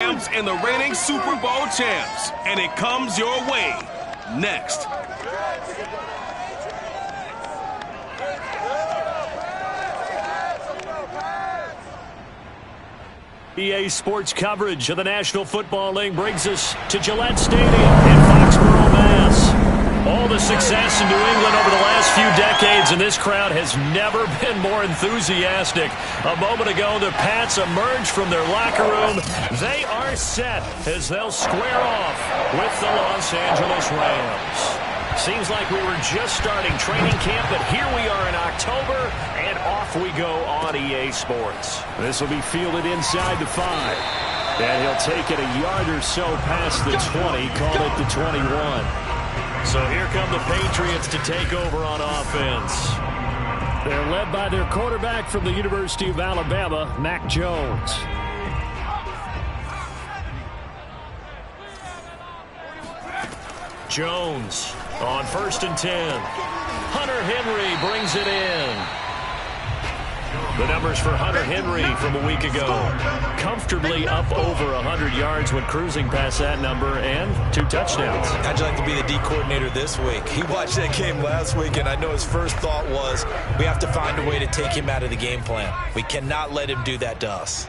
Rams and the reigning Super Bowl champs. And it comes your way next. EA Sports coverage of the National Football League brings us to Gillette Stadium in Foxborough, Mass. All the success in New England over the last few decades, and this crowd has never been more enthusiastic. A moment ago, the Pats emerged from their locker room. They are set as they'll square off with the Los Angeles Rams. Seems like we were just starting training camp, but here we are in October, and off we go on EA Sports. This will be fielded inside the 5. And he'll take it a yard or so past the 20, call it the 21. So here come the Patriots to take over on offense. They're led by their quarterback from the University of Alabama, Mac Jones. Jones on 1st and 10. Hunter Henry brings it in. The numbers for Hunter Henry from a week ago. Comfortably up over 100 yards when cruising past that number, and 2 touchdowns. How'd you like to be the D coordinator this week? He watched that game last week, and I know his first thought was, we have to find a way to take him out of the game plan. We cannot let him do that to us.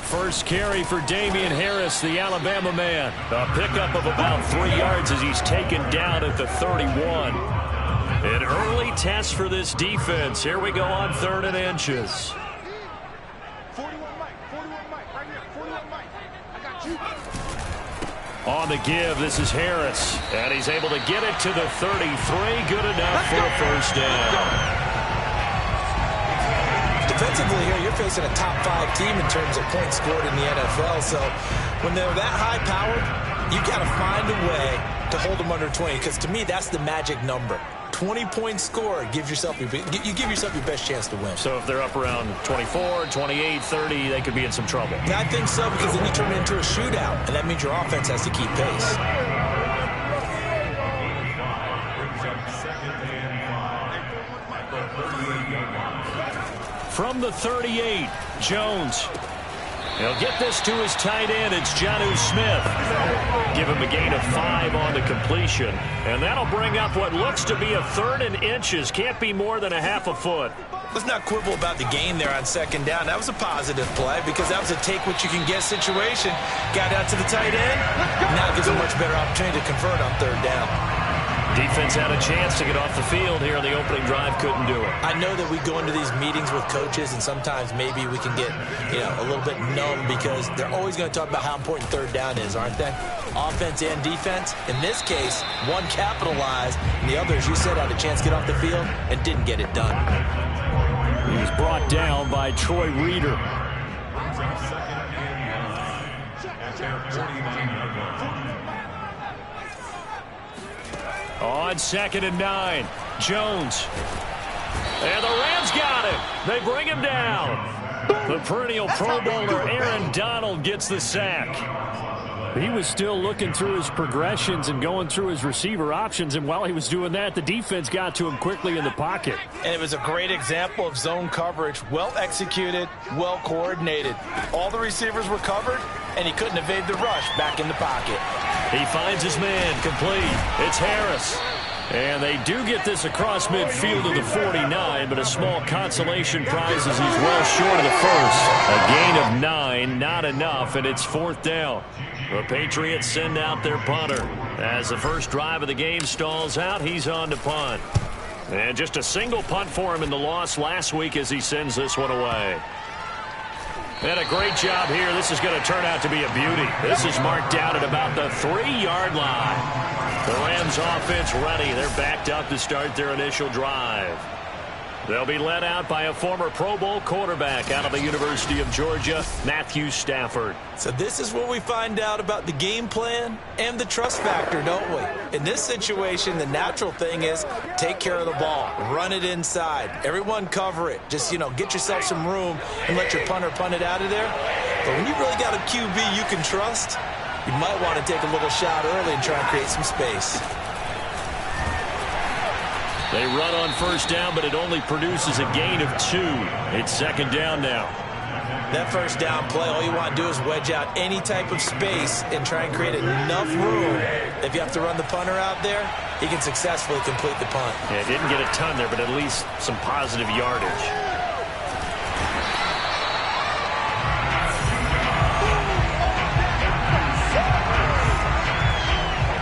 First carry for Damian Harris, the Alabama man. A pickup of about 3 yards as he's taken down at the 31. An early test for this defense. Here we go on 3rd and inches. On the give, this is Harris. And he's able to get it to the 33. Good enough for a first down. Defensively here, you're facing a top 5 team in terms of points scored in the NFL. So when they're that high-powered, you got to find a way to hold them under 20. Because to me, that's the magic number. 20 points scored, you give yourself your best chance to win. So if they're up around 24, 28, 30, they could be in some trouble. Yeah, I think so, because then you turn it into a shootout, and that means your offense has to keep pace. From the 38, Jones. He'll get this to his tight end. It's Jonnu Smith. Give him a gain of 5 on the completion. And that'll bring up what looks to be a 3rd and inches. Can't be more than a half a foot. Let's not quibble about the gain there on 2nd down. That was a positive play because that was a take-what-you-can-get situation. Got out to the tight end. Now gives a much better opportunity to convert on 3rd down. Defense had a chance to get off the field here in the opening drive, couldn't do it. I know that we go into these meetings with coaches, and sometimes maybe we can get, a little bit numb because they're always going to talk about how important 3rd down is, aren't they? Offense and defense. In this case, one capitalized, and the other, as you said, had a chance to get off the field and didn't get it done. He was brought down by Troy Reeder. On 2nd and 9, Jones. And the Rams got him. They bring him down. The perennial Pro Bowler Aaron Donald gets the sack. He was still looking through his progressions and going through his receiver options, and while he was doing that, the defense got to him quickly in the pocket. And it was a great example of zone coverage. Well executed, well coordinated. All the receivers were covered, and he couldn't evade the rush back in the pocket. He finds his man complete. It's Harris. And they do get this across midfield to the 49, but a small consolation prize as he's well short of the first. A gain of 9, not enough, and it's 4th down. The Patriots send out their punter. As the first drive of the game stalls out, he's on to punt. And just a single punt for him in the loss last week as he sends this one away. And a great job here. This is going to turn out to be a beauty. This is marked out at about the 3-yard line. The Rams offense ready. They're backed up to start their initial drive. They'll be led out by a former Pro Bowl quarterback out of the University of Georgia, Matthew Stafford. So this is where we find out about the game plan and the trust factor, don't we? In this situation, the natural thing is take care of the ball. Run it inside. Everyone cover it. Just, get yourself some room and let your punter punt it out of there. But when you really got a QB you can trust, you might want to take a little shot early and try and create some space. They run on first down, but it only produces a gain of 2. It's second down now. That first down play, all you want to do is wedge out any type of space and try and create enough room. If you have to run the punter out there, he can successfully complete the punt. Yeah, didn't get a ton there, but at least some positive yardage.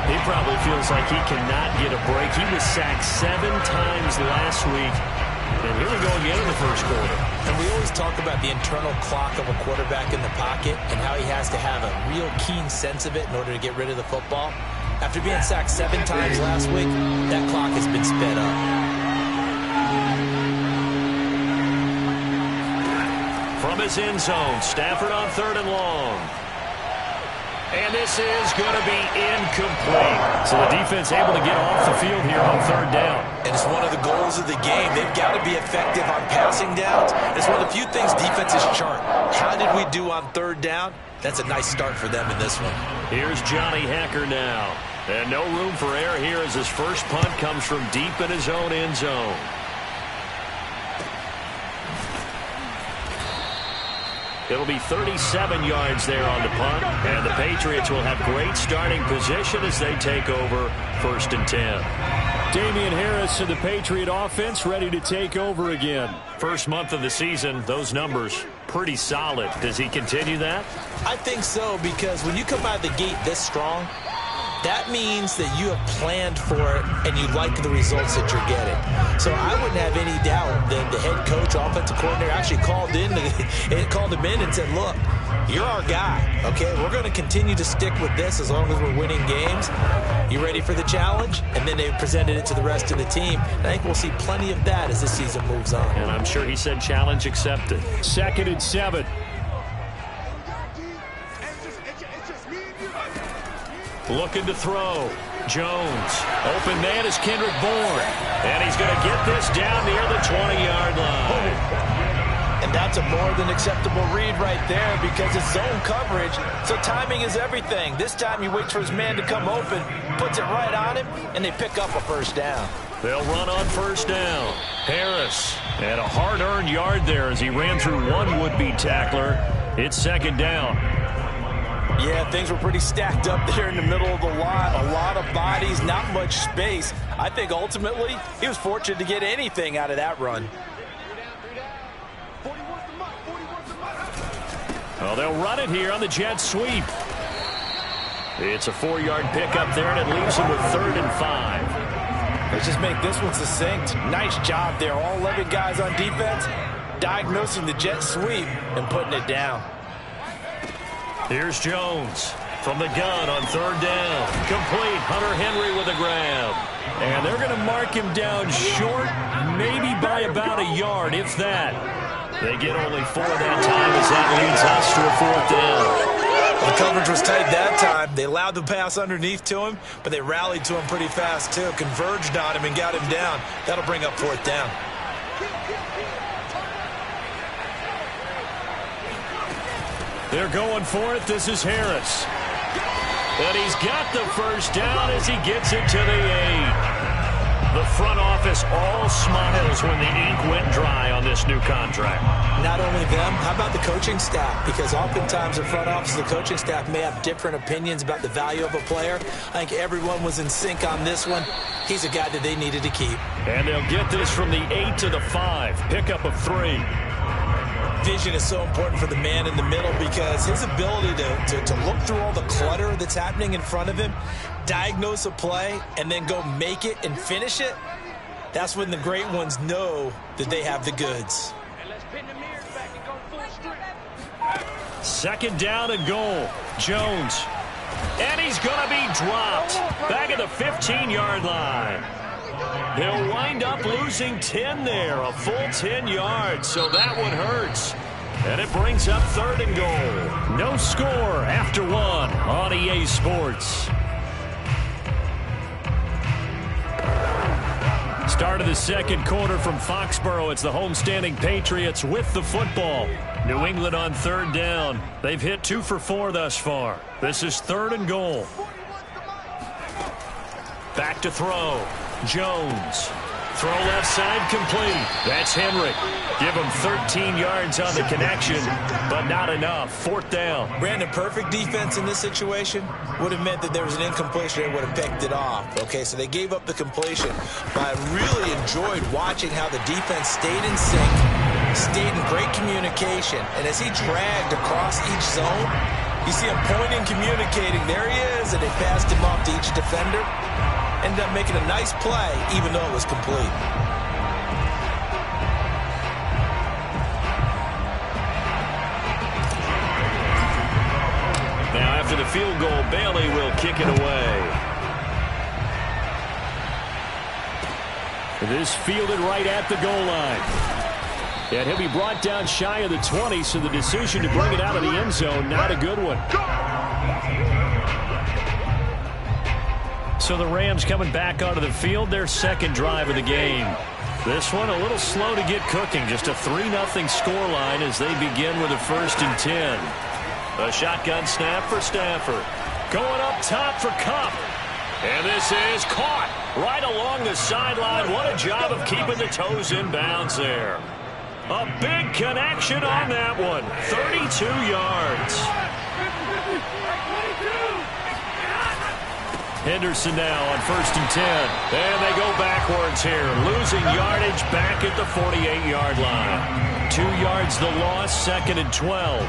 He probably feels like he cannot get a break. He was sacked 7 times last week. And here we go again in the first quarter. And we always talk about the internal clock of a quarterback in the pocket and how he has to have a real keen sense of it in order to get rid of the football. After being sacked 7 times last week, that clock has been sped up. From his end zone, Stafford on 3rd and long. And this is going to be incomplete. So the defense able to get off the field here on 3rd down. And it's one of the goals of the game. They've got to be effective on passing downs. It's one of the few things defenses chart. How did we do on 3rd down? That's a nice start for them in this one. Here's Johnny Hekker now. And no room for error here as his first punt comes from deep in his own end zone. It'll be 37 yards there on the punt, and the Patriots will have great starting position as they take over 1st and 10. Damian Harris and the Patriot offense ready to take over again. First month of the season, those numbers pretty solid. Does he continue that? I think so, because when you come out of the gate this strong, that means that you have planned for it and you like the results that you're getting. So I wouldn't have any doubt that the head coach, offensive coordinator actually called him in and said, look, you're our guy, okay? We're going to continue to stick with this as long as we're winning games. You ready for the challenge? And then they presented it to the rest of the team. And I think we'll see plenty of that as the season moves on. And I'm sure he said challenge accepted. 2nd and 7. Looking to throw. Jones. Open man is Kendrick Bourne. And he's going to get this down near the 20-yard line. And that's a more than acceptable read right there because it's zone coverage, so timing is everything. This time he waits for his man to come open, puts it right on him, and they pick up a first down. They'll run on first down. Harris. And a hard-earned yard there as he ran through one would-be tackler. It's 2nd down. Yeah, things were pretty stacked up there in the middle of the lot. A lot of bodies, not much space. I think ultimately he was fortunate to get anything out of that run. Well, they'll run it here on the jet sweep. It's a 4-yard pickup there, and it leaves them with 3rd and 5. Let's just make this one succinct. Nice job there. All 11 guys on defense diagnosing the jet sweep and putting it down. Here's Jones from the gun on 3rd down. Complete. Hunter Henry with a grab. And they're going to mark him down short, maybe by about a yard, if that. They get only 4 that time as that leads us to a 4th down. The coverage was tight that time. They allowed the pass underneath to him, but they rallied to him pretty fast, too. Converged on him and got him down. That'll bring up 4th down. They're going for it. This is Harris. And he's got the first down as he gets it to the 8. The front office all smiles when the ink went dry on this new contract. Not only them, how about the coaching staff? Because oftentimes the front office and the coaching staff may have different opinions about the value of a player. I think everyone was in sync on this one. He's a guy that they needed to keep. And they'll get this from the 8 to the 5. Pickup of 3. Vision is so important for the man in the middle because his ability to look through all the clutter that's happening in front of him, diagnose a play, and then go make it and finish it, that's when the great ones know that they have the goods. 2nd down and goal. Jones. And he's going to be dropped back at the 15-yard line. They'll wind up losing 10 there, a full 10 yards, so that one hurts. And it brings up 3rd and goal. No score after 1 on EA Sports. Start of the 2nd quarter from Foxborough. It's the homestanding Patriots with the football. New England on 3rd down. They've hit 2 for 4 thus far. This is 3rd and goal. Back to throw. Jones Throw left side complete. That's Henry. Give him 13 yards on the connection, but not enough. Fourth down. Brandon, perfect defense in this situation would have meant that there was an incompletion and would have picked it off. Okay, so they gave up the completion. But I really enjoyed watching how the defense stayed in sync, stayed in great communication. And as he dragged across each zone, you see him pointing, communicating. There he is, and they passed him off to each defender. Ended up making a nice play, even though it was complete. Now, after the field goal, Bailey will kick it away. This fielded right at the goal line. And he'll be brought down shy of the 20, so the decision to bring it out of the end zone, not a good one. So the Rams coming back onto the field, their second drive of the game. This one a little slow to get cooking. Just a 3-0 scoreline as they begin with a 1st and 10. A shotgun snap for Stafford. Going up top for Kupp. And this is caught right along the sideline. What a job of keeping the toes in bounds there. A big connection on that one. 32 yards. Henderson now on 1st and 10. And they go backwards here. Losing yardage back at the 48-yard line. 2 yards the loss, 2nd and 12.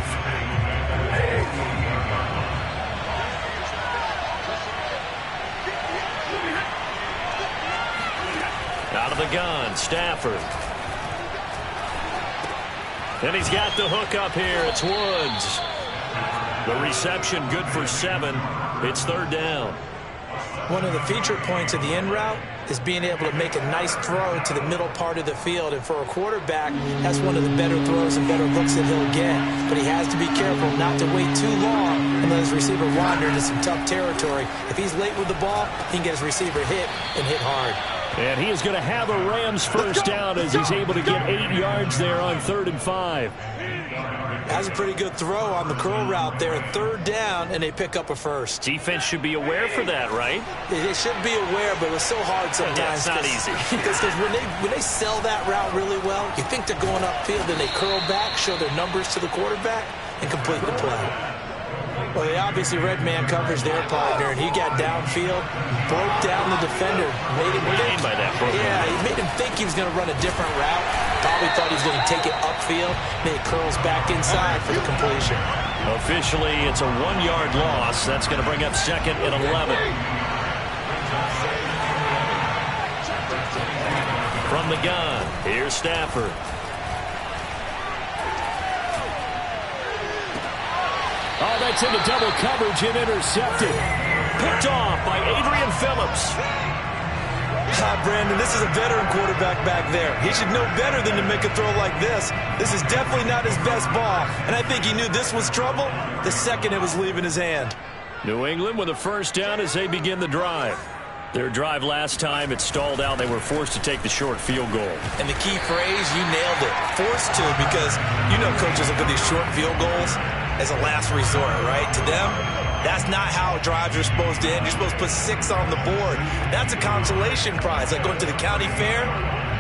Out of the gun, Stafford. And he's got the hook up here. It's Woods. The reception good for 7. It's 3rd down. One of the feature points of the in route is being able to make a nice throw to the middle part of the field. And for a quarterback, that's one of the better throws and better looks that he'll get. But he has to be careful not to wait too long and let his receiver wander into some tough territory. If he's late with the ball, he can get his receiver hit and hit hard. And he is going to have a Rams first down as he's able to get 8 yards there on 3rd and 5. That's a pretty good throw on the curl route there. 3rd down, and they pick up a first. Defense should be aware for that, right? They should be aware, but it's so hard sometimes. Yeah, it's not easy. Because when they sell that route really well, you think they're going upfield, then they curl back, show their numbers to the quarterback, and complete the play. Well, they obviously red man coverage their partner, and he got downfield, broke down the defender, made him What do you mean by that, bro? Yeah, he made him think he was going to run a different route. Probably thought he was going to take it upfield, then he curls back inside for the completion. Officially, it's a 1-yard loss. That's going to bring up 2nd and 11. From the gun, here's Stafford. Oh, that's into double coverage and intercepted. Picked off by Adrian Phillips. Brandon, this is a veteran quarterback back there. He should know better than to make a throw like this. This is definitely not his best ball, and I think he knew this was trouble the second it was leaving his hand. New England with a first down as they begin the drive. Their drive last time, it stalled out. They were forced to take the short field goal. And the key phrase, you nailed it. Forced to, because you know coaches look at these short field goals as a last resort, right? To them, that's not how drives are supposed to end. You're supposed to put 6 on the board. That's a consolation prize. Like going to the county fair,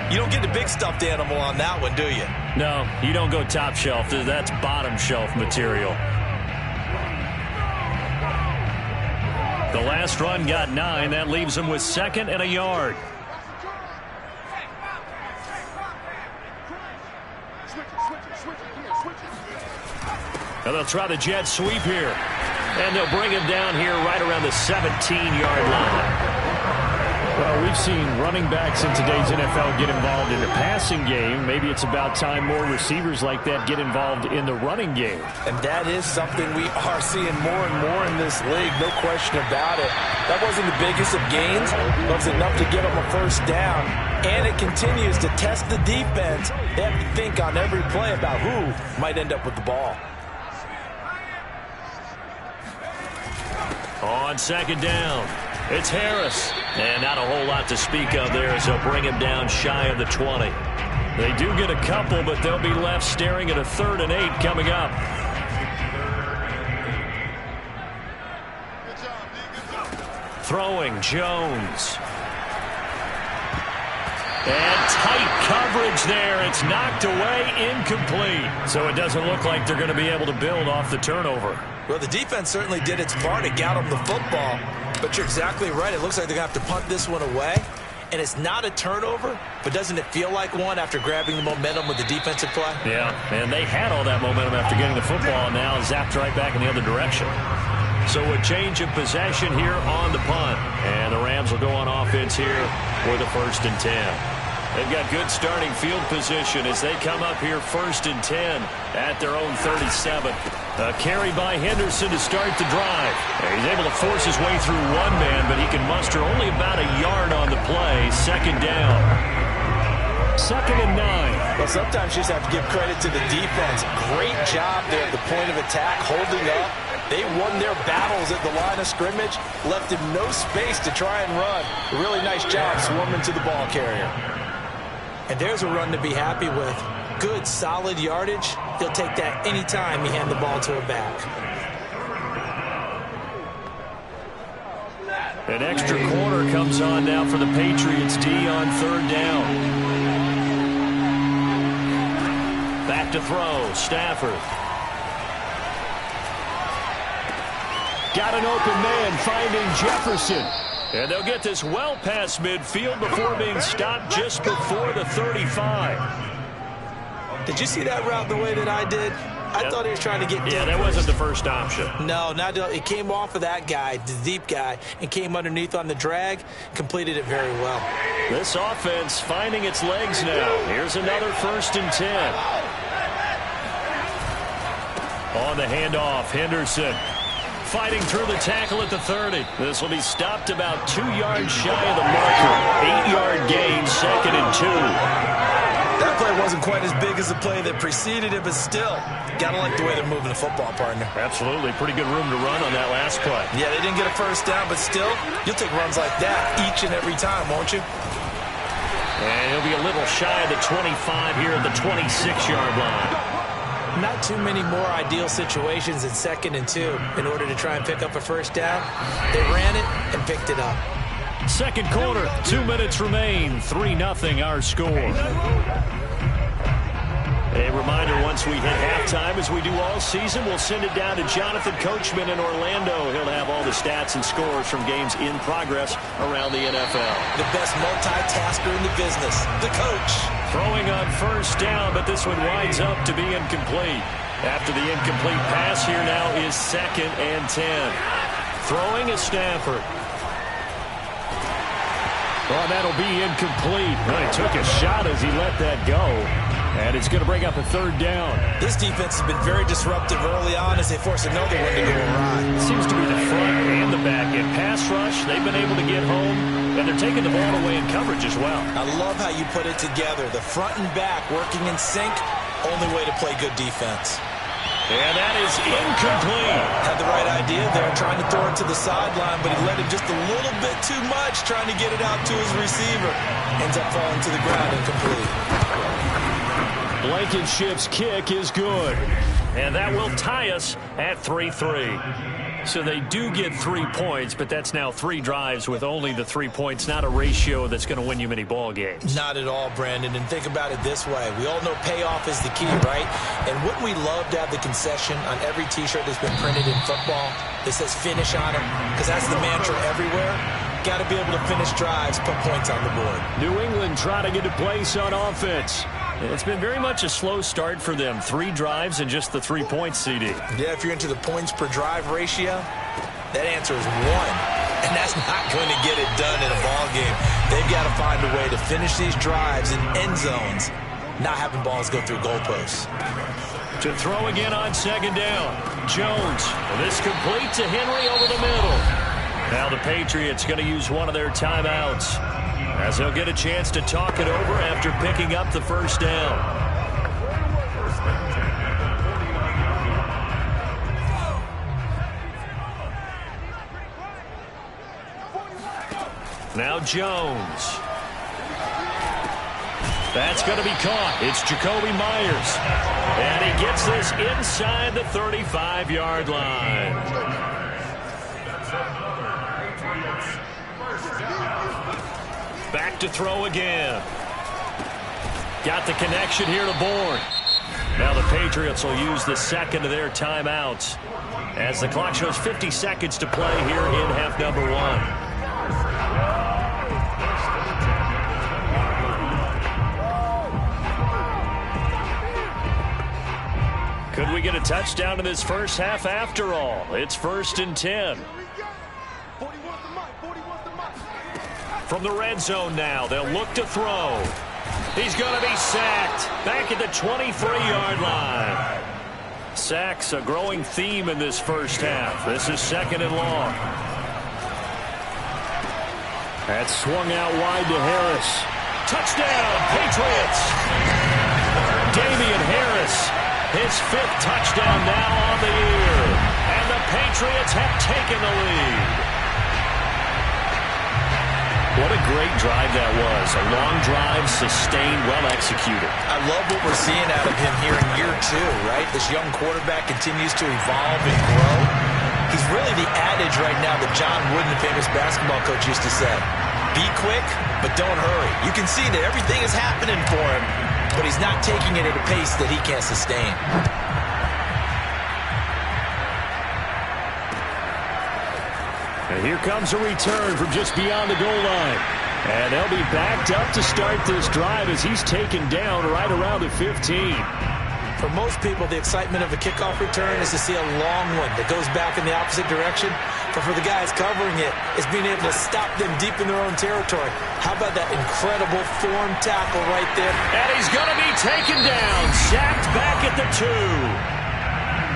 you don't get the big stuffed animal on that one, do you? No, you don't go top shelf. That's bottom shelf material. The last run got 9. That leaves them with 2nd and a yard. And they'll try the jet sweep here. And they'll bring him down here right around the 17-yard line. Well, we've seen running backs in today's NFL get involved in the passing game. Maybe it's about time more receivers like that get involved in the running game. And that is something we are seeing more and more in this league, no question about it. That wasn't the biggest of gains, but it's enough to get them a first down. And it continues to test the defense. They have to think on every play about who might end up with the ball. On 2nd down, it's Harris. And not a whole lot to speak of there as they'll bring him down shy of the 20. They do get a couple, but they'll be left staring at a 3rd and 8 coming up. Throwing, Jones. And tight coverage there. It's knocked away, incomplete. So it doesn't look like they're going to be able to build off the turnover. Well, the defense certainly did its part to get them the football. But you're exactly right. It looks like they're going to have to punt this one away. And it's not a turnover, but doesn't it feel like one after grabbing the momentum with the defensive play? Yeah, and they had all that momentum after getting the football, and now zapped right back in the other direction. So a change of possession here on the punt. And the Rams will go on offense here for the 1st and 10. They've got good starting field position as they come up here 1st and 10 at their own 37. A carry by Henderson to start the drive. He's able to force his way through one man, but he can muster only about a yard on the play. 2nd down. 2nd and 9. Well, sometimes you just have to give credit to the defense. Great job there at the point of attack, holding up. They won their battles at the line of scrimmage, left him no space to try and run. A really nice job swarming to the ball carrier. And there's a run to be happy with. Good, solid yardage. He'll take that anytime you hand the ball to a back. An extra corner comes on now for the Patriots D on 3rd down. Back to throw, Stafford. Got an open man finding Jefferson. And they'll get this well past midfield before being stopped just before the 35. Did you see that route the way that I did? I thought he was trying to get deep. Yeah, that wasn't the first option. No, it came off of that guy, the deep guy, and came underneath on the drag, completed it very well. This offense finding its legs now. Here's another 1st and 10. On the handoff, Henderson fighting through the tackle at the 30. This will be stopped about 2 yards shy of the marker. 8-yard gain, 2nd and 2. That play wasn't quite as big as the play that preceded it, but still, gotta like the way they're moving the football, partner. Absolutely. Pretty good room to run on that last play. Yeah, they didn't get a 1st down, but still, you'll take runs like that each and every time, won't you? And he'll be a little shy of the 25 here at the 26-yard line. Not too many more ideal situations in 2nd and 2 in order to try and pick up a 1st down. They ran it and picked it up. 2nd quarter, 2 minutes remain, 3-0 our score. A reminder, once we hit halftime, as we do all season, we'll send it down to Jonathan Coachman in Orlando. He'll have all the stats and scores from games in progress around the NFL. The best multitasker in the business, the coach. Throwing on 1st down, but this one winds up to be incomplete. After the incomplete pass, here now is 2nd and 10. Throwing is Stafford. Oh, that'll be incomplete. Well, he took a shot as he let that go. And it's going to bring up a 3rd down. This defense has been very disruptive early on as they force another one to go awry. It seems to be the front and the back end. Pass rush, they've been able to get home, and they're taking the ball away in coverage as well. I love how you put it together. The front and back working in sync, only way to play good defense. And that is incomplete. Had the right idea there, trying to throw it to the sideline, but he let him just a little bit too much, trying to get it out to his receiver. Ends up falling to the ground incomplete. Blankenship's kick is good. And that will tie us at 3-3. So they do get 3 points, but that's now 3 drives with only the 3 points, not a ratio that's going to win you many ball games. Not at all, Brandon. And think about it this way. We all know payoff is the key, right? And wouldn't we love to have the concession on every T-shirt that's been printed in football that says finish on it? Because that's the mantra everywhere. Got to be able to finish drives, put points on the board. New England trying to get a place on offense. It's been very much a slow start for them. 3 drives and just the 3 points, CD. Yeah, if you're into the points per drive ratio, that answer is 1. And that's not going to get it done in a ball game. They've got to find a way to finish these drives in end zones, not having balls go through goalposts. To throw again on 2nd down. Jones. This complete to Henry over the middle. Now the Patriots going to use one of their timeouts, as they'll get a chance to talk it over after picking up the 1st down. Now Jones. That's going to be caught. It's Jacoby Myers. And he gets this inside the 35-yard line. Back to throw again. Got the connection here to Bourne. Now the Patriots will use the second of their timeouts as the clock shows 50 seconds to play here in half number 1. Could we get a touchdown in this first half after all? It's 1st and 10. From the red zone now, they'll look to throw. He's going to be sacked back at the 23-yard line. Sacks a growing theme in this first half. This is 2nd and long. That's swung out wide to Harris. Touchdown, Patriots. Damian Harris, his 5th touchdown now on the year. And the Patriots have taken the lead. What a great drive that was. A long drive, sustained, well executed. I love what we're seeing out of him here in year 2, right? This young quarterback continues to evolve and grow. He's really the adage right now that John Wooden, the famous basketball coach, used to say. Be quick, but don't hurry. You can see that everything is happening for him, but he's not taking it at a pace that he can't sustain. And here comes a return from just beyond the goal line. And they'll be backed up to start this drive as he's taken down right around the 15. For most people, the excitement of a kickoff return is to see a long one that goes back in the opposite direction. But for the guys covering it, it's being able to stop them deep in their own territory. How about that incredible form tackle right there? And he's going to be taken down, sacked back at the 2.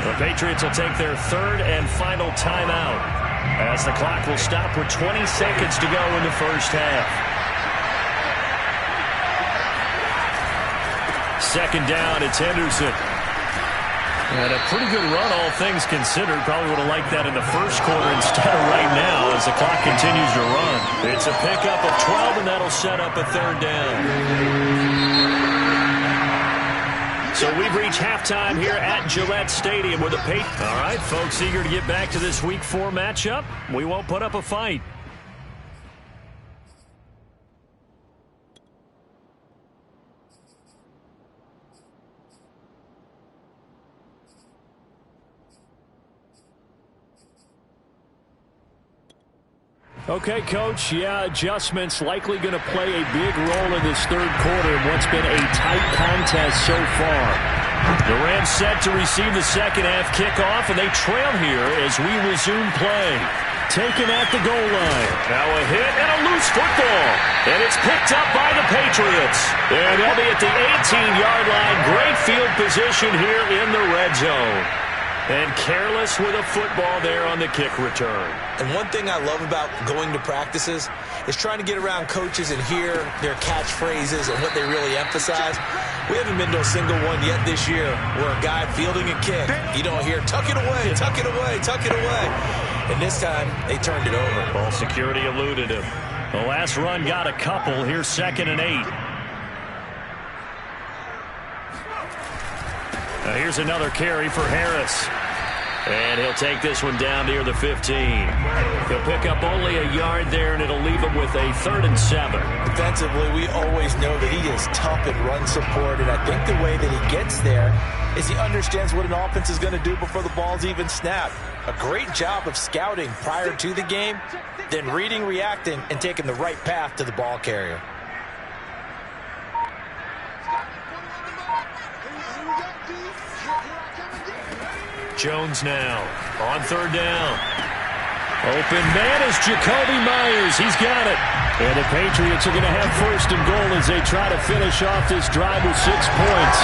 The Patriots will take their 3rd and final timeout, as the clock will stop with 20 seconds to go in the first half. 2nd down, it's Henderson. And a pretty good run, all things considered. Probably would have liked that in the first quarter instead of right now as the clock continues to run. It's a pickup of 12, and that'll set up a 3rd down. So we've reached halftime here at Gillette Stadium with the Patriots. All right, folks, eager to get back to this Week 4 matchup. We won't put up a fight. Okay, Coach, adjustments likely going to play a big role in this 3rd quarter in what's been a tight contest so far. The Rams set to receive the second half kickoff, and they trail here as we resume play. Taken at the goal line. Now a hit and a loose football. And it's picked up by the Patriots. And they'll be at the 18-yard line. Great field position here in the red zone. And careless with a football there on the kick return. And one thing I love about going to practices is trying to get around coaches and hear their catchphrases and what they really emphasize. We haven't been to a single one yet this year where a guy fielding a kick, you don't hear, tuck it away, tuck it away, tuck it away. And this time, they turned it over. Ball security eluded him. The last run got a couple. Here's 2nd and 8. Now here's another carry for Harris. And he'll take this one down near the 15. He'll pick up only a yard there, and it'll leave him with a 3rd and 7. Defensively, we always know that he is tough in run support, and I think the way that he gets there is he understands what an offense is going to do before the ball's even snapped. A great job of scouting prior to the game, then reading, reacting, and taking the right path to the ball carrier. Jones now on 3rd down. Open man is Jacoby Myers. He's got it. And the Patriots are going to have 1st and goal as they try to finish off this drive with 6 points.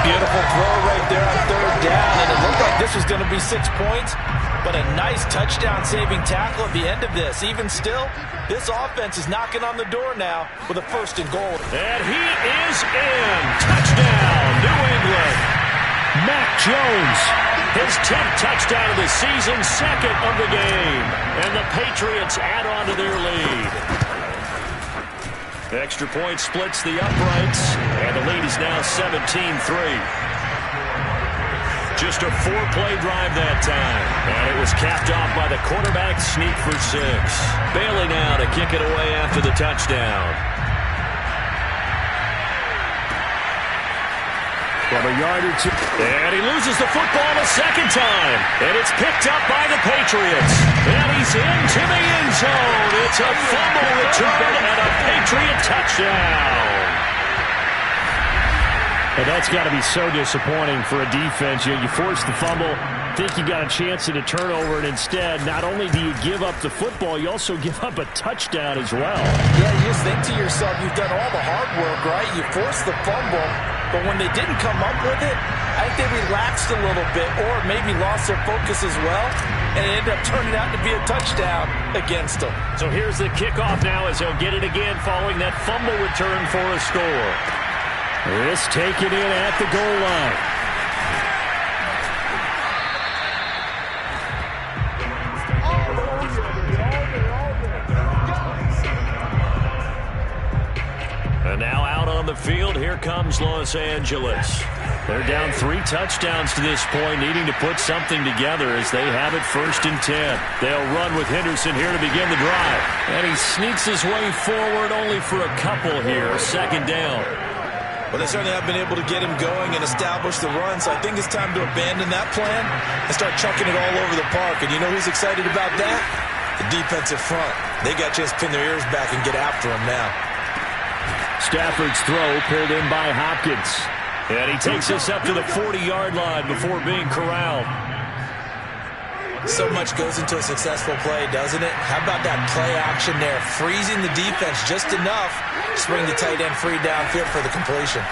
Beautiful throw right there on 3rd down, and it looked like this was going to be 6 points, but a nice touchdown-saving tackle at the end of this. Even still, this offense is knocking on the door now with a 1st and goal. And he is in. Touchdown, New England. Mac Jones, his 10th touchdown of the season, 2nd of the game. And the Patriots add on to their lead. The extra point splits the uprights, and the lead is now 17-3. Just a 4-play drive that time, and it was capped off by the quarterback sneak for 6. Bailey now to kick it away after the touchdown. From a yard or two. And he loses the football a second time. And it's picked up by the Patriots. And he's into the end zone. It's a fumble return and a Patriot touchdown. And that's got to be so disappointing for a defense. You force the fumble, think you got a chance at a turnover, and instead, not only do you give up the football, you also give up a touchdown as well. Yeah, you just think to yourself, you've done all the hard work, right? You forced the fumble, but when they didn't come up with it, I think they relaxed a little bit or maybe lost their focus as well, and it ended up turning out to be a touchdown against them. So here's the kickoff now as he'll get it again following that fumble return for a score. This taken in at the goal line. And now out on the field, here comes Los Angeles. They're down 3 touchdowns to this point, needing to put something together as they have it 1st and 10. They'll run with Henderson here to begin the drive. And he sneaks his way forward only for a couple here, 2nd down. Well, they certainly have been able to get him going and establish the run, so I think it's time to abandon that plan and start chucking it all over the park. And you know who's excited about that? The defensive front. They got a chance to pin their ears back and get after him now. Stafford's throw pulled in by Hopkins. And he takes us up to the 40-yard line before being corralled. So much goes into a successful play, doesn't it? How about that play action there? Freezing the defense just enough to bring the tight end free downfield for the completion.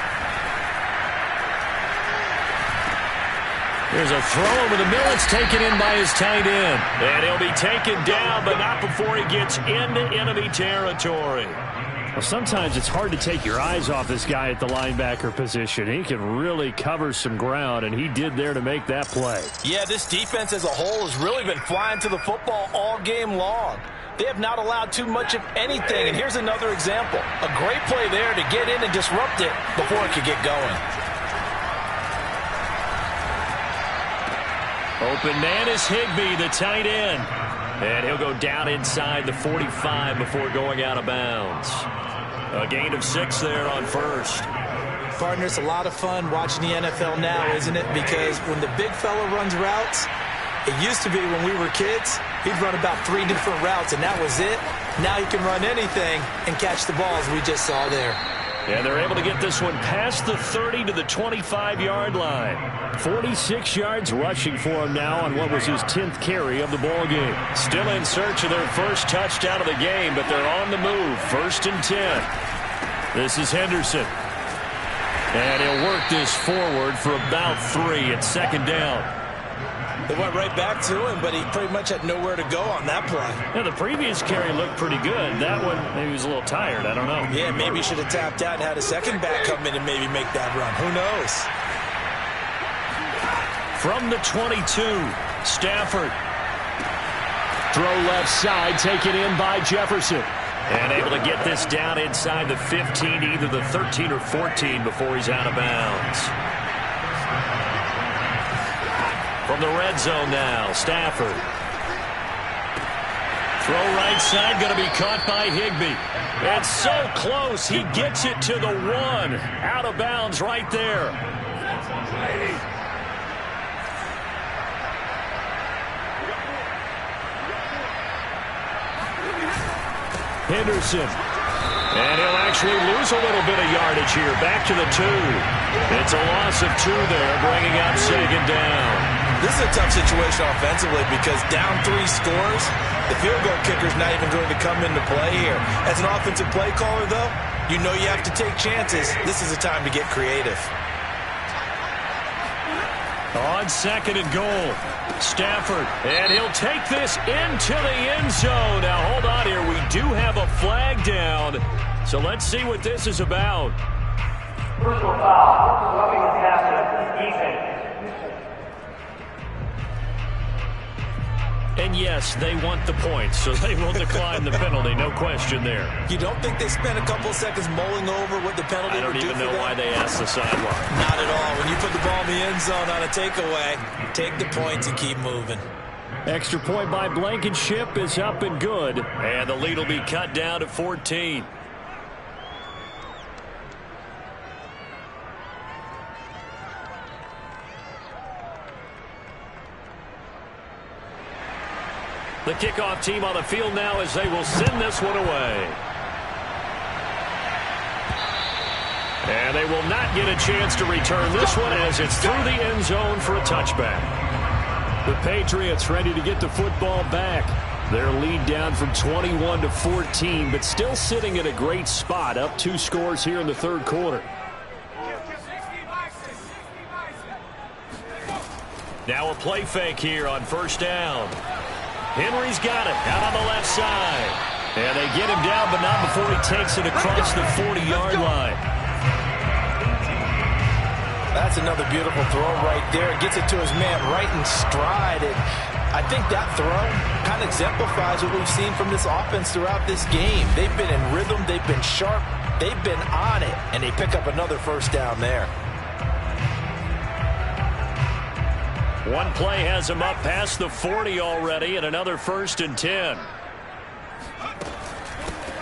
There's a throw over the middle. It's taken in by his tight end. And he'll be taken down, but not before he gets into enemy territory. Well, sometimes it's hard to take your eyes off this guy at the linebacker position. He can really cover some ground, and he did there to make that play. Yeah, this defense as a whole has really been flying to the football all game long. They have not allowed too much of anything, and here's another example. A great play there to get in and disrupt it before it could get going. Open man is Higbee, the tight end. And he'll go down inside the 45 before going out of bounds. A gain of 6 there on 1st. Partner, it's a lot of fun watching the NFL now, isn't it? Because when the big fella runs routes, it used to be when we were kids, he'd run about 3 different routes, and that was it. Now he can run anything and catch the balls we just saw there. And they're able to get this one past the 30 to the 25-yard line. 46 yards rushing for him now on what was his 10th carry of the ball game. Still in search of their first touchdown of the game, but they're on the move. 1st and 10. This is Henderson. And he'll work this forward for about 3 at 2nd down. They went right back to him, but he pretty much had nowhere to go on that play. Yeah, the previous carry looked pretty good. That one, maybe he was a little tired. I don't know. Yeah, maybe he should have tapped out and had a second back come in and maybe make that run. Who knows? From the 22, Stafford. Throw left side, taken in by Jefferson. And able to get this down inside the 15, either the 13 or 14 before he's out of bounds. From the red zone now, Stafford. Throw right side, going to be caught by Higbee. And so close, he gets it to the 1. Out of bounds right there. Henderson. And he'll actually lose a little bit of yardage here. Back to the 2. It's a loss of 2 there, bringing up 2nd down. This is a tough situation offensively because down 3 scores, the field goal kicker's not even going to come into play here. As an offensive play caller, though, you know you have to take chances. This is a time to get creative. On 2nd and goal, Stafford. And he'll take this into the end zone. Now, hold on here. We do have a flag down. So let's see what this is about. Personal foul. Roughing the passer. Defense. And yes, they want the points, so they will decline the penalty. No question there. You don't think they spent a couple seconds mulling over what the penalty would do for them? I don't even know why they asked the sideline. Not at all. When you put the ball in the end zone on a takeaway, take the points and keep moving. Extra point by Blankenship is up and good. And the lead will be cut down to 14. The kickoff team on the field now as they will send this one away. And they will not get a chance to return this one as it's through the end zone for a touchback. The Patriots ready to get the football back. Their lead down from 21 to 14, but still sitting at a great spot, up 2 scores here in the third quarter. Now a play fake here on first down. Henry's got it out on the left side. And they get him down, but not before he takes it across the 40-yard line. That's another beautiful throw right there. Gets it to his man right in stride. And I think that throw kind of exemplifies what we've seen from this offense throughout this game. They've been in rhythm. They've been sharp. They've been on it. And they pick up another first down there. One play has him up past the 40 already, and another 1st and 10.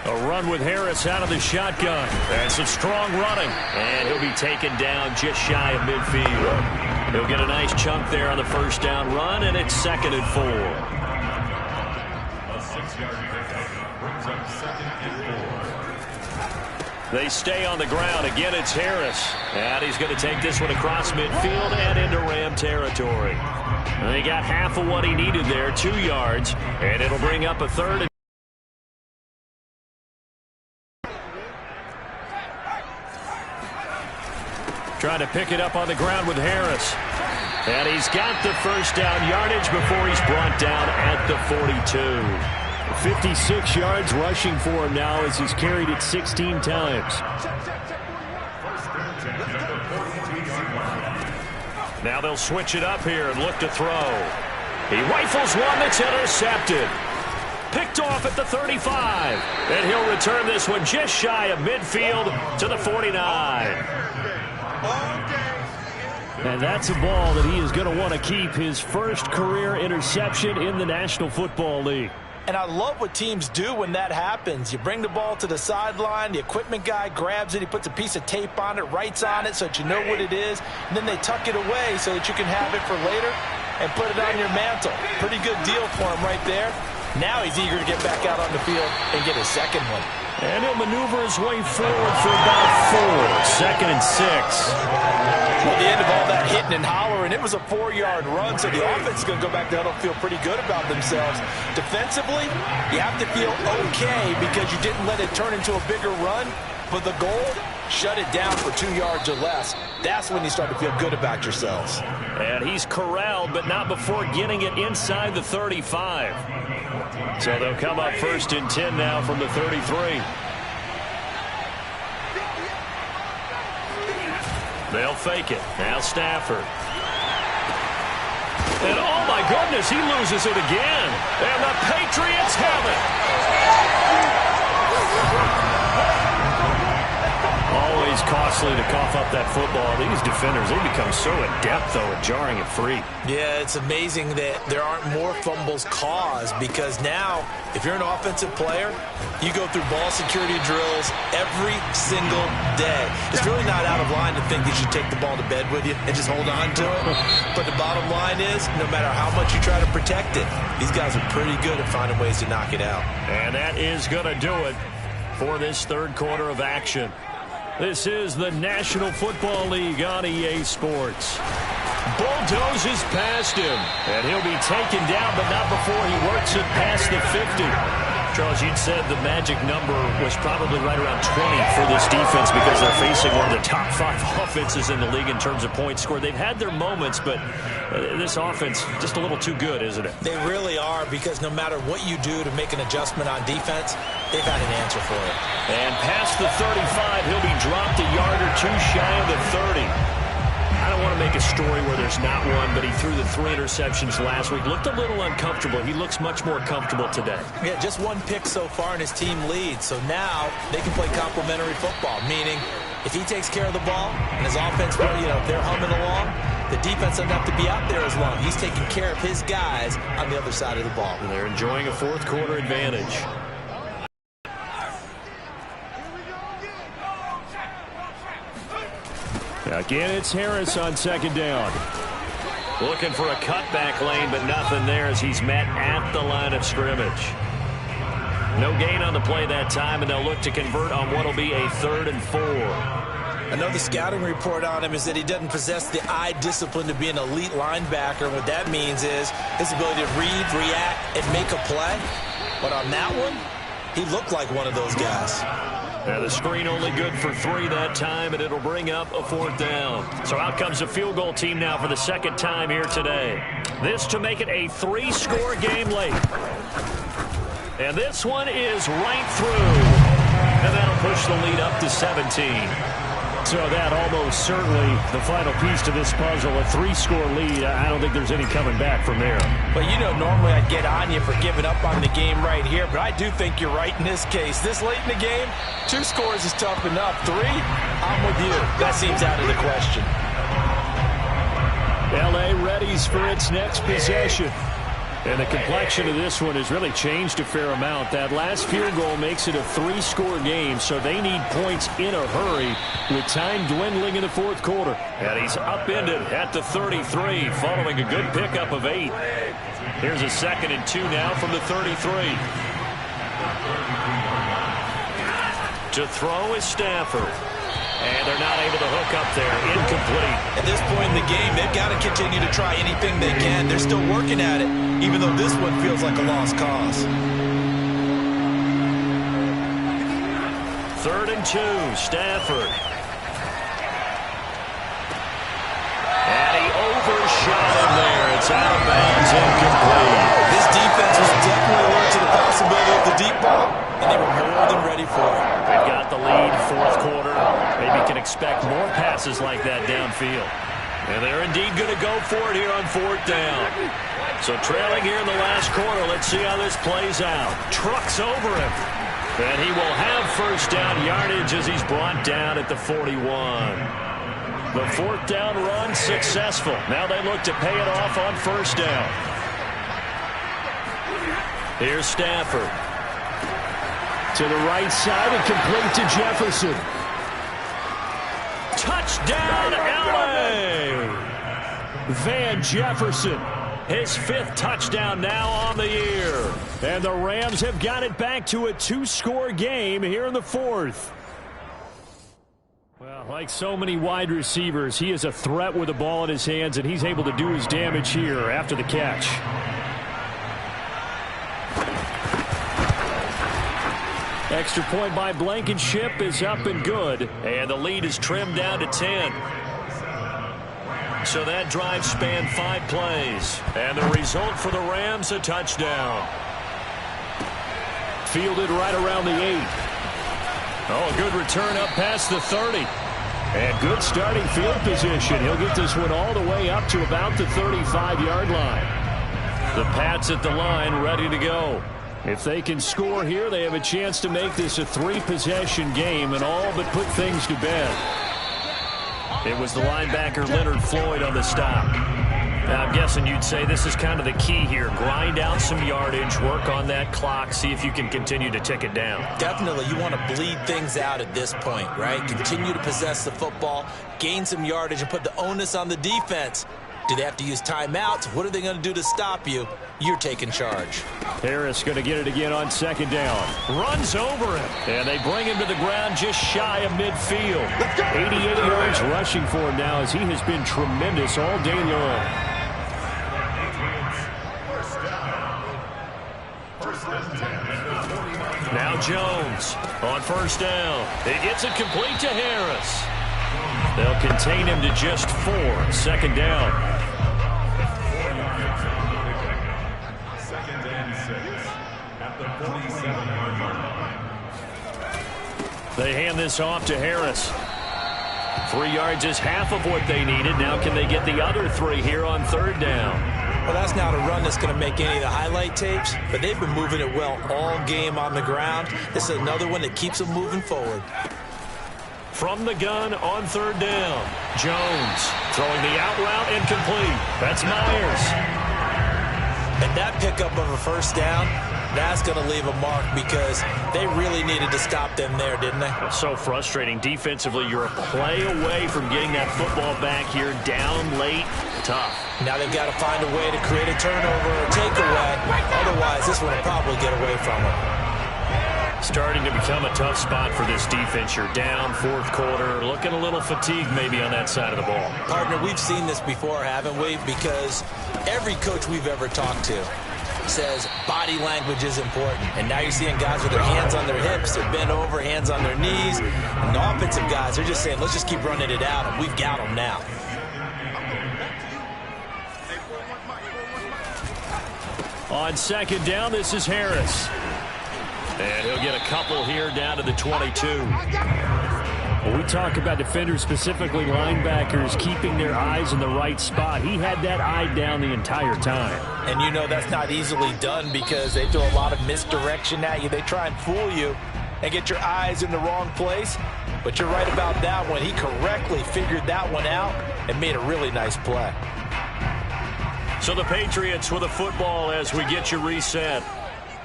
A run with Harris out of the shotgun. That's a strong running. And he'll be taken down just shy of midfield. He'll get a nice chunk there on the first down run, and it's 2nd and 4. A 6-yard pickup brings up 2nd and 4. They stay on the ground. Again, it's Harris. And he's going to take this one across midfield and into Ram territory. And he got half of what he needed there, 2 yards. And it'll bring up a 3rd and trying to pick it up on the ground with Harris. And he's got the first down yardage before he's brought down at the 42. 56 yards rushing for him now as he's carried it 16 times. Now they'll switch it up here and look to throw. He rifles one that's intercepted. Picked off at the 35. And he'll return this one just shy of midfield to the 49. And that's a ball that he is going to want to keep, his first career interception in the National Football League. And I love what teams do when that happens. You bring the ball to the sideline, the equipment guy grabs it, he puts a piece of tape on it, writes on it so that you know what it is, and then they tuck it away so that you can have it for later and put it on your mantle. Pretty good deal for him right there. Now he's eager to get back out on the field and get his second one. And he'll maneuver his way forward for about 4. 2nd and 6. At the end of all that hitting and hollering, it was a 4-yard run, so the offense is going to go back down and feel pretty good about themselves. Defensively, you have to feel okay because you didn't let it turn into a bigger run, but the goal, shut it down for 2 yards or less. That's when you start to feel good about yourselves. And he's corralled, but not before getting it inside the 35. So they'll come up 1st and 10 now from the 33. They'll fake it. Now Stafford. And oh my goodness, he loses it again. And the Patriots have it. Always costly to cough up that football. These defenders, they become so adept, though, at jarring it free. Yeah, it's amazing that there aren't more fumbles caused because now, if you're an offensive player, you go through ball security drills every single day. It's really not out of line to think that you take the ball to bed with you and just hold on to it. But the bottom line is, no matter how much you try to protect it, these guys are pretty good at finding ways to knock it out. And that is going to do it for this third quarter of action. This is the National Football League on EA Sports. Bulldozes past him, and he'll be taken down, but not before he works it past the 50. Charles, you'd said the magic number was probably right around 20 for this defense because they're facing one of the top 5 offenses in the league in terms of points scored. They've had their moments, but this offense just a little too good, isn't it? They really are, because no matter what you do to make an adjustment on defense, they've had an answer for it. And past the 35, he'll be dropped a yard or two shy of the 30. I don't want to make a story where there's not one, but he threw the 3 interceptions last week. Looked a little uncomfortable. He looks much more comfortable today. Yeah, just 1 pick so far and his team leads. So now they can play complementary football, meaning if he takes care of the ball and his offense, if they're humming along, the defense doesn't have to be out there as long. He's taking care of his guys on the other side of the ball. And they're enjoying a fourth quarter advantage. Again, it's Harris on second down. Looking for a cutback lane, but nothing there as he's met at the line of scrimmage. No gain on the play that time, and they'll look to convert on what will be a 3rd and 4. Another scouting report on him is that he doesn't possess the eye discipline to be an elite linebacker. What that means is his ability to read, react, and make a play. But on that one, he looked like one of those guys. And the screen only good for 3 that time, and it'll bring up a 4th down. So out comes the field goal team now for the 2nd time here today. This to make it a 3-score game late. And this one is right through. And that'll push the lead up to 17. So that almost certainly the final piece to this puzzle, a 3-score lead. I don't think there's any coming back from there. But, you know, normally I'd get on you for giving up on the game right here, but I do think you're right in this case. This late in the game, 2 scores is tough enough. 3, I'm with you. That seems out of the question. L.A. readies for its next possession. And the complexion of this one has really changed a fair amount. That last field goal makes it a 3-score game, so they need points in a hurry with time dwindling in the 4th quarter. And he's upended at the 33 following a good pickup of 8. Here's a 2nd and 2 now from the 33. To throw is Stafford. And they're not able to hook up there. Incomplete. At this point in the game, they've got to continue to try anything they can. They're still working at it, even though this one feels like a lost cause. 3rd and 2, Stafford. And he overshot him there. It's out of bounds, incomplete. This defense was definitely alert to the possibility of the deep ball, and they were more than ready for it. They've got the lead, 4th quarter. Maybe can expect more passes like that downfield. And they're indeed going to go for it here on 4th down. So trailing here in the last quarter, let's see how this plays out. Trucks over him. And he will have 1st down yardage as he's brought down at the 41. The 4th down run successful. Now they look to pay it off on 1st down. Here's Stafford. To the right side and complete to Jefferson. Touchdown, L.A. Van Jefferson. His 5th touchdown now on the year. And the Rams have got it back to a 2-score game here in the 4th. Well, like so many wide receivers, he is a threat with the ball in his hands, and he's able to do his damage here after the catch. Extra point by Blankenship is up and good. And the lead is trimmed down to 10. So that drive spanned 5 plays. And the result for the Rams, a touchdown. Fielded right around the 8. Oh, a good return up past the 30. And good starting field position. He'll get this one all the way up to about the 35-yard line. The Pats at the line ready to go. If they can score here, they have a chance to make this a 3-possession game and all but put things to bed. It was the linebacker Leonard Floyd on the stop. Now, I'm guessing you'd say this is kind of the key here. Grind out some yardage, work on that clock, see if you can continue to tick it down. Definitely, you want to bleed things out at this point, right? Continue to possess the football, gain some yardage, and put the onus on the defense. Do they have to use timeouts? What are they going to do to stop you? You're taking charge. Harris going to get it again on 2nd down. Runs over him. And they bring him to the ground just shy of midfield. 88 yards rushing for him now as he has been tremendous all day long. Now Jones on 1st down. He gets it complete to Harris. They'll contain him to just 4. 2nd down. 2nd and 6 at the 47-yard line. They hand this off to Harris. 3 yards is half of what they needed. Now can they get the other 3 here on 3rd down? Well, that's not a run that's going to make any of the highlight tapes, but they've been moving it well all game on the ground. This is another one that keeps them moving forward. From the gun on 3rd down. Jones throwing the out route incomplete. That's Myers. And that pickup of a first down, that's going to leave a mark because they really needed to stop them there, didn't they? So frustrating. Defensively, you're a play away from getting that football back here down late. Tough. Now they've got to find a way to create a turnover or takeaway. Otherwise, this one will probably get away from them. Starting to become a tough spot for this defense. You're down fourth quarter, looking a little fatigued maybe on that side of the ball. Partner, we've seen this before, haven't we? Because every coach we've ever talked to says body language is important. And now you're seeing guys with their hands on their hips, they're bent over, hands on their knees. And the offensive guys, they're just saying, let's just keep running it out, and we've got them now. On second down, this is Harris. And he'll get a couple here down to the 22. When we talk about defenders, specifically linebackers, keeping their eyes in the right spot, he had that eye down the entire time. And you know that's not easily done because they throw a lot of misdirection at you. They try and fool you and get your eyes in the wrong place. But you're right about that one. He correctly figured that one out and made a really nice play. So the Patriots with a football as we get you reset.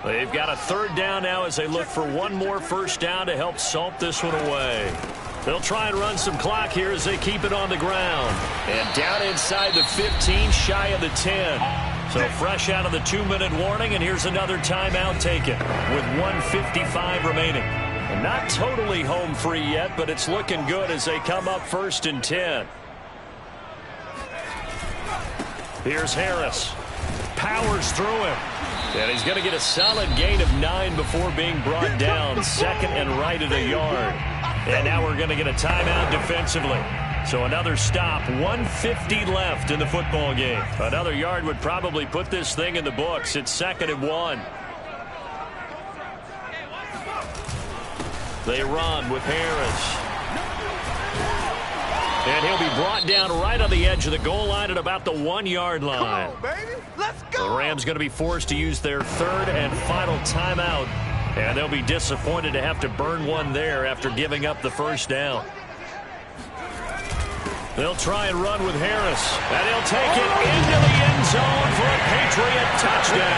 They've got a third down now as they look for one more first down to help salt this one away. They'll try and run some clock here as they keep it on the ground. And down inside the 15, shy of the 10. So fresh out of the 2-minute warning, and here's another timeout taken with 1:55 remaining. And not totally home free yet, but it's looking good as they come up 1st and 10. Here's Harris. Powers through him. And he's going to get a solid gain of 9 before being brought down. Second and right at a yard. And now we're going to get a timeout defensively. So another stop. 1:50 left in the football game. Another yard would probably put this thing in the books. It's 2nd and 1. They run with Harris. And he'll be brought down right on the edge of the goal line at about the 1-yard line. Come on, baby. Let's go. The Rams going to be forced to use their third and final timeout. And they'll be disappointed to have to burn one there after giving up the first down. They'll try and run with Harris. And he'll take it into the end zone for a Patriot touchdown.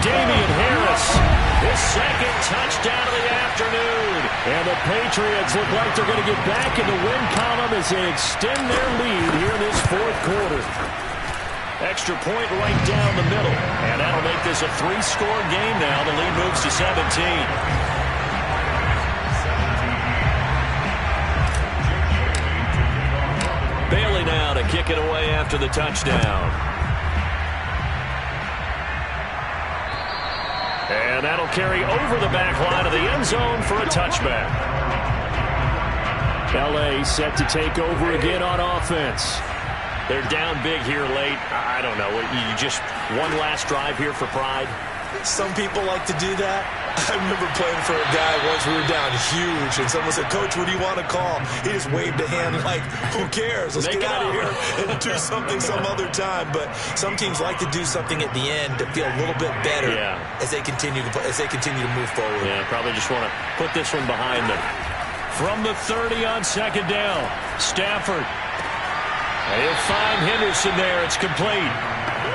Damian Harris, his second touchdown of the afternoon. And the Patriots look like they're going to get back in the win column as they extend their lead here in this fourth quarter. Extra point right down the middle. And that'll make this a 3-score game now. The lead moves to 17. Bailey now to kick it away after the touchdown. And that'll carry over the back line of the end zone for a touchback. L.A. set to take over again on offense. They're down big here late. I don't know. You just one last drive here for pride? Some people like to do that. I remember playing for a guy once. We were down huge, and someone said, "Coach, what do you want to call?" He just waved a hand like, "Who cares? Let's get out of here and do something some other time." But some teams like to do something at the end to feel a little bit better as they continue to move forward. Yeah, probably just want to put this one behind them. From the 30 on second down, Stafford. He'll find Henderson there. It's complete.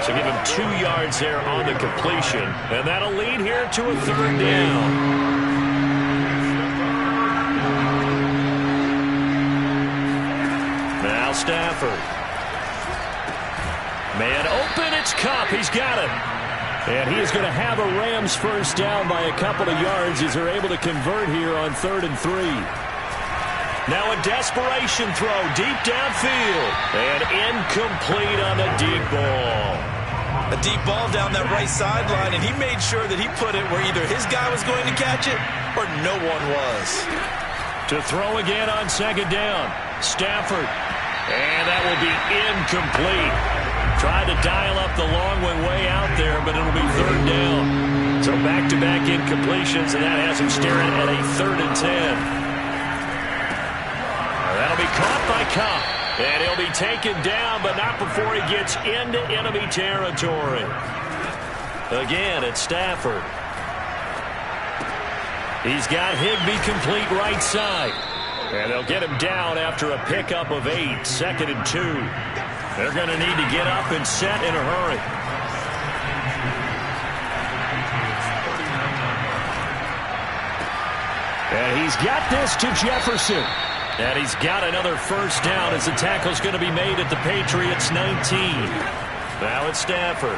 So give him 2 yards there on the completion. And that'll lead here to a third down. Now Stafford. Man open, it's Kupp. He's got it. And he is going to have a Rams first down by a couple of yards as they're able to convert here on 3rd and 3. Now a desperation throw deep downfield. And incomplete on the deep ball. A deep ball down that right sideline, and he made sure that he put it where either his guy was going to catch it or no one was. To throw again on second down, Stafford. And that will be incomplete. Tried to dial up the long one way out there, but it'll be third down. So back-to-back incompletions, and that has him staring at a 3rd and 10. That'll be caught by Kupp. And he'll be taken down, but not before he gets into enemy territory. Again, it's Stafford. He's got Higbee complete right side. And they'll get him down after a pickup of 8, 2nd and 2. They're going to need to get up and set in a hurry. And he's got this to Jefferson. And he's got another first down as the tackle's going to be made at the Patriots 19. Now it's Stafford.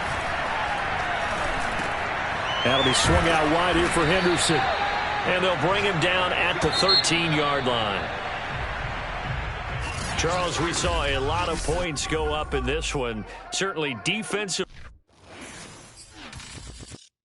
That'll be swung out wide here for Henderson. And they'll bring him down at the 13-yard line. Charles, we saw a lot of points go up in this one. Certainly defensive.